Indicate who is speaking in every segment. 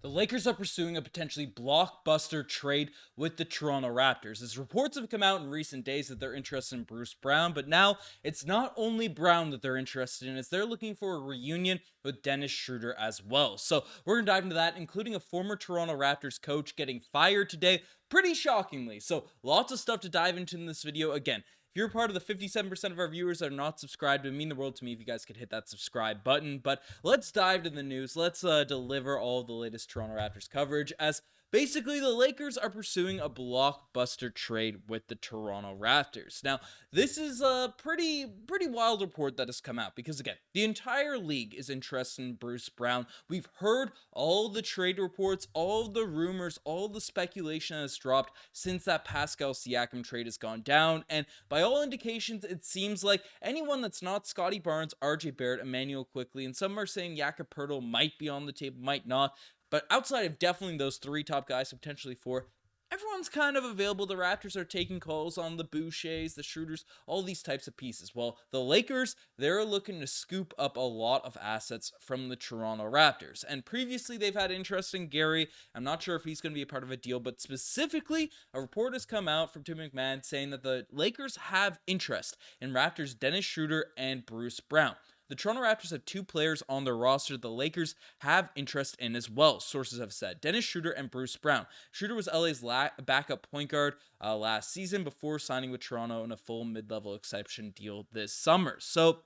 Speaker 1: The Lakers are pursuing a potentially blockbuster trade with the Toronto Raptors, as reports have come out in recent days that they're interested in Bruce Brown, but now it's not only Brown that they're interested in, as they're looking for a reunion with Dennis Schroder as well. So we're going to dive into that, including a former Toronto Raptors coach getting fired today, pretty shockingly. So lots of stuff to dive into in this video. Again, if you're part of the 57% of our viewers that are not subscribed, it would mean the world to me if you guys could hit that subscribe button. But let's dive to the news. Let's deliver all the latest Toronto Raptors coverage, as basically the Lakers are pursuing a blockbuster trade with the Toronto Raptors. Now, this is a pretty wild report that has come out, because again, the entire league is interested in Bruce Brown. We've heard all the trade reports, all the rumors, all the speculation that has dropped since that Pascal Siakam trade has gone down, and by all indications, it seems like anyone that's not Scotty Barnes, RJ Barrett, Emmanuel Quickly, and some are saying Jakob Poeltl might be on the table, might not. But outside of definitely those three top guys, potentially four, everyone's kind of available. The Raptors are taking calls on the Bouchers, the Schroders, all these types of pieces. Well, the Lakers, they're looking to scoop up a lot of assets from the Toronto Raptors. And previously, they've had interest in Gary. I'm not sure if he's going to be a part of a deal, but specifically, a report has come out from Tim McMahon saying that the Lakers have interest in Raptors Dennis Schroder and Bruce Brown. The Toronto Raptors have two players on their roster the Lakers have interest in as well, sources have said. Dennis Schroder and Bruce Brown. Schroder was LA's backup point guard last season before signing with Toronto in a full mid-level exception deal this summer. So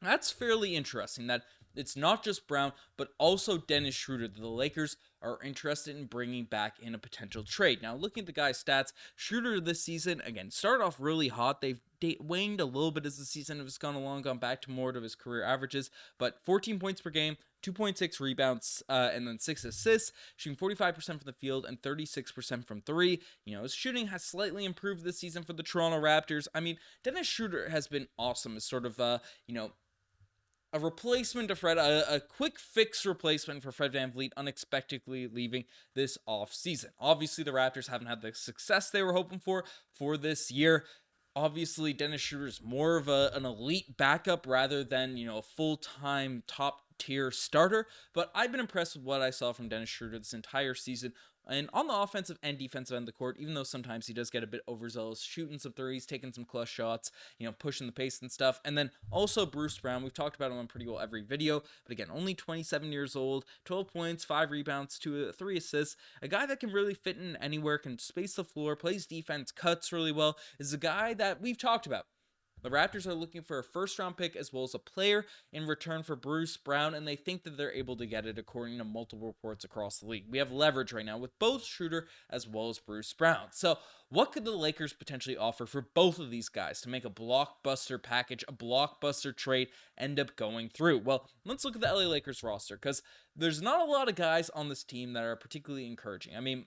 Speaker 1: that's fairly interesting that it's not just Brown, but also Dennis Schroder that the Lakers are interested in bringing back in a potential trade. Now, looking at the guy's stats, Schroder this season, again, started off really hot. They've waned a little bit as the season has gone along, gone back to more of his career averages, but 14 points per game, 2.6 rebounds, and then 6 assists, shooting 45% from the field and 36% from three. His shooting has slightly improved this season for the Toronto Raptors. I mean, Dennis Schroder has been awesome as sort of, a replacement to Fred, a quick fix replacement for Fred VanVleet unexpectedly leaving this offseason. Obviously, the Raptors haven't had the success they were hoping for this year. Obviously, Dennis Schroeder is more of an elite backup rather than, a full-time top-tier starter. But I've been impressed with what I saw from Dennis Schroeder this entire season. And on the offensive and defensive end of the court, even though sometimes he does get a bit overzealous, shooting some threes, taking some clutch shots, pushing the pace and stuff. And then also Bruce Brown, we've talked about him on pretty well every video, but again, only 27 years old, 12 points, 5 rebounds, 3 assists, a guy that can really fit in anywhere, can space the floor, plays defense, cuts really well, is a guy that we've talked about. The Raptors are looking for a first-round pick as well as a player in return for Bruce Brown, and they think that they're able to get it according to multiple reports across the league. We have leverage right now with both Schroder as well as Bruce Brown. So what could the Lakers potentially offer for both of these guys to make a blockbuster package, a blockbuster trade end up going through? Well, let's look at the LA Lakers roster, because there's not a lot of guys on this team that are particularly encouraging. I mean,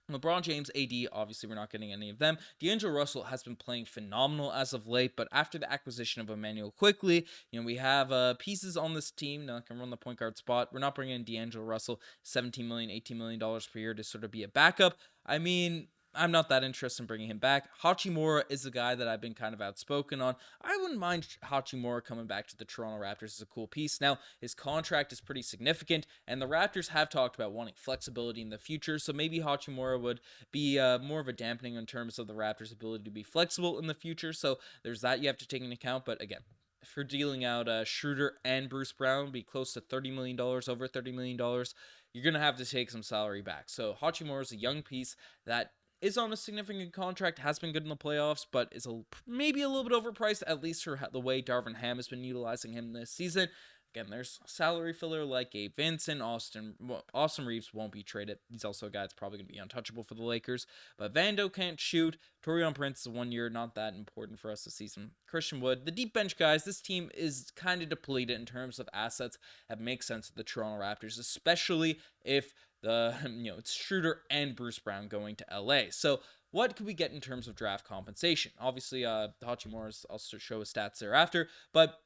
Speaker 1: LeBron James, AD, obviously we're not getting any of them. D'Angelo Russell has been playing phenomenal as of late, but after the acquisition of Emmanuel Quickly, we have pieces on this team that can run the point guard spot. We're not bringing in D'Angelo Russell, $17 million, $18 million per year to sort of be a backup. I mean, I'm not that interested in bringing him back. Hachimura is a guy that I've been kind of outspoken on. I wouldn't mind Hachimura coming back to the Toronto Raptors as a cool piece. Now, his contract is pretty significant, and the Raptors have talked about wanting flexibility in the future, so maybe Hachimura would be more of a dampening in terms of the Raptors' ability to be flexible in the future, so there's that you have to take into account, but again, if you're dealing out Schroeder and Bruce Brown, be close to $30 million, over $30 million, you're going to have to take some salary back. So Hachimura is a young piece that is on a significant contract, has been good in the playoffs, but is maybe a little bit overpriced, at least for the way Darvin Ham has been utilizing him this season. Again, there's a salary filler like Gabe Vincent. Austin Reeves won't be traded. He's also a guy that's probably going to be untouchable for the Lakers. But Vando can't shoot. Taurean Prince is 1 year, not that important for us this season. Christian Wood, the deep bench guys, this team is kind of depleted in terms of assets that make sense with the Toronto Raptors, especially if it's Schroeder and Bruce Brown going to LA. So what could we get in terms of draft compensation? Obviously, Hachimura's also show his stats thereafter, but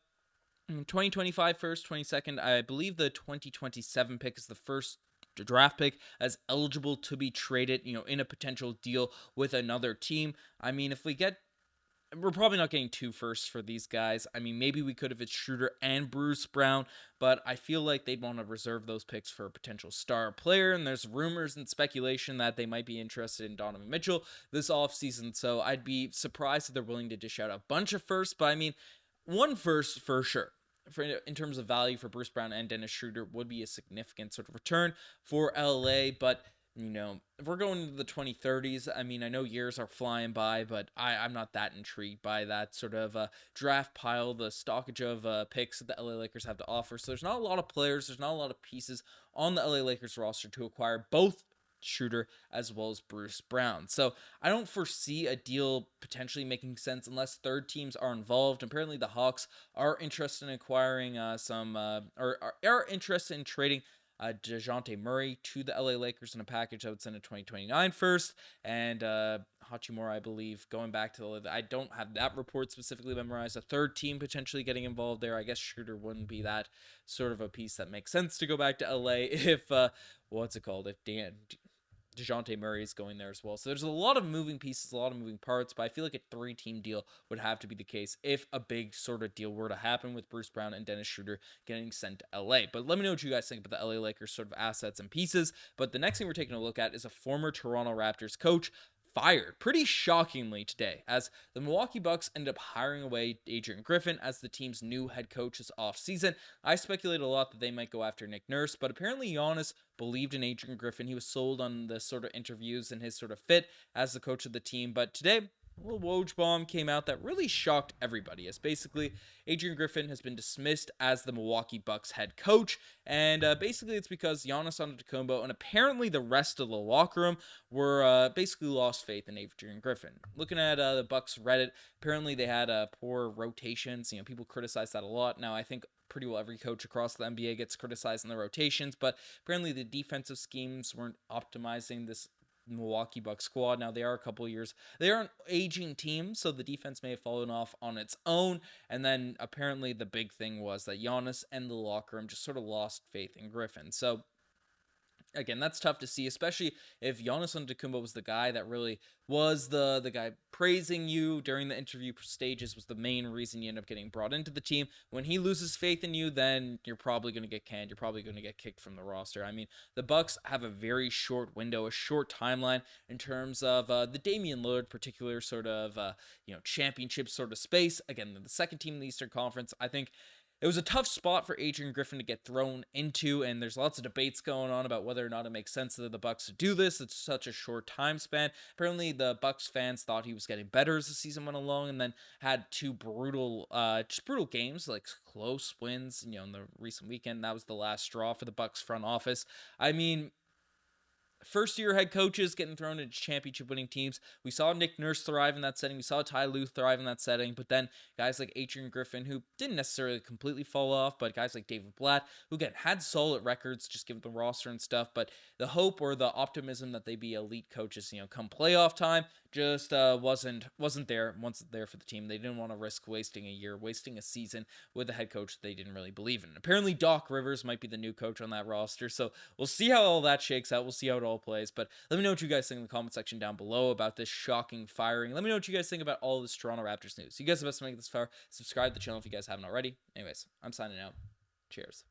Speaker 1: 2025 first, 22nd, I believe the 2027 pick is the first draft pick as eligible to be traded, in a potential deal with another team. I mean, if we get we're probably not getting two firsts for these guys. I mean, maybe we could if it's Schroder and Bruce Brown, but I feel like they'd want to reserve those picks for a potential star player. And there's rumors and speculation that they might be interested in Donovan Mitchell this offseason. So I'd be surprised if they're willing to dish out a bunch of firsts. But I mean, one first for sure. In terms of value for Bruce Brown and Dennis Schroder would be a significant sort of return for LA, but if we're going into the 2030s, I mean, I know years are flying by, but I'm not that intrigued by that sort of draft pile, the stockage of picks that the LA Lakers have to offer. So there's not a lot of players, there's not a lot of pieces on the LA Lakers roster to acquire both Schroder as well as Bruce Brown. So I don't foresee a deal potentially making sense unless third teams are involved. Apparently the Hawks are interested in acquiring are interested in trading DeJounte Murray to the LA Lakers in a package that would send a 2029 first, and Hachimura, I believe, going back to I don't have that report specifically memorized. A third team potentially getting involved there. I guess Schroeder wouldn't be that sort of a piece that makes sense to go back to LA if if DeJounte Murray is going there as well. So there's a lot of moving pieces, a lot of moving parts, but I feel like a three-team deal would have to be the case if a big sort of deal were to happen with Bruce Brown and Dennis Schroder getting sent to LA. But let me know what you guys think about the LA Lakers sort of assets and pieces. But the next thing we're taking a look at is a former Toronto Raptors coach fired pretty shockingly today, as the Milwaukee Bucks ended up hiring away Adrian Griffin as the team's new head coach this offseason. I speculated a lot that they might go after Nick Nurse, but apparently Giannis believed in Adrian Griffin. He was sold on the sort of interviews and his sort of fit as the coach of the team. But today, a little Woj bomb came out that really shocked everybody, as basically Adrian Griffin has been dismissed as the Milwaukee Bucks head coach, and basically it's because Giannis Antetokounmpo and apparently the rest of the locker room were basically lost faith in Adrian Griffin. Looking at the Bucks Reddit, apparently they had poor rotations. People criticize that a lot. Now I think pretty well every coach across the NBA gets criticized in the rotations, but apparently the defensive schemes weren't optimizing this Milwaukee Bucks squad. Now they are they are an aging team, so the defense may have fallen off on its own. And then apparently the big thing was that Giannis and the locker room just sort of lost faith in Griffin. So again, that's tough to see, especially if Giannis Antetokounmpo was the guy that really was the guy praising you during the interview stages, was the main reason you end up getting brought into the team. When he loses faith in you, then you're probably going to get canned. You're probably going to get kicked from the roster. I mean, the Bucks have a very short window, a short timeline in terms of the Damian Lillard particular sort of championship sort of space. Again, the second team in the Eastern Conference. I think it was a tough spot for Adrian Griffin to get thrown into, and there's lots of debates going on about whether or not it makes sense to the Bucks to do this. It's such a short time span. Apparently, the Bucks fans thought he was getting better as the season went along, and then had two brutal games, like close wins. In the recent weekend, that was the last straw for the Bucks front office. I mean, first-year head coaches getting thrown into championship-winning teams. We saw Nick Nurse thrive in that setting. We saw Ty Lue thrive in that setting. But then guys like Adrian Griffin, who didn't necessarily completely fall off, but guys like David Blatt, who again had solid records, just given the roster and stuff. But the hope or the optimism that they'd be elite coaches, come playoff time, just wasn't there for the team. They didn't want to risk wasting a year, wasting a season with a head coach they didn't really believe in. Apparently, Doc Rivers might be the new coach on that roster. So we'll see how all that shakes out. We'll see how it all plays. But let me know what you guys think in the comment section down below about this shocking firing. Let me know what you guys think about all this Toronto Raptors news. You guys are the best to make it this far. Subscribe to the channel if you guys haven't already. Anyways, I'm signing out. Cheers.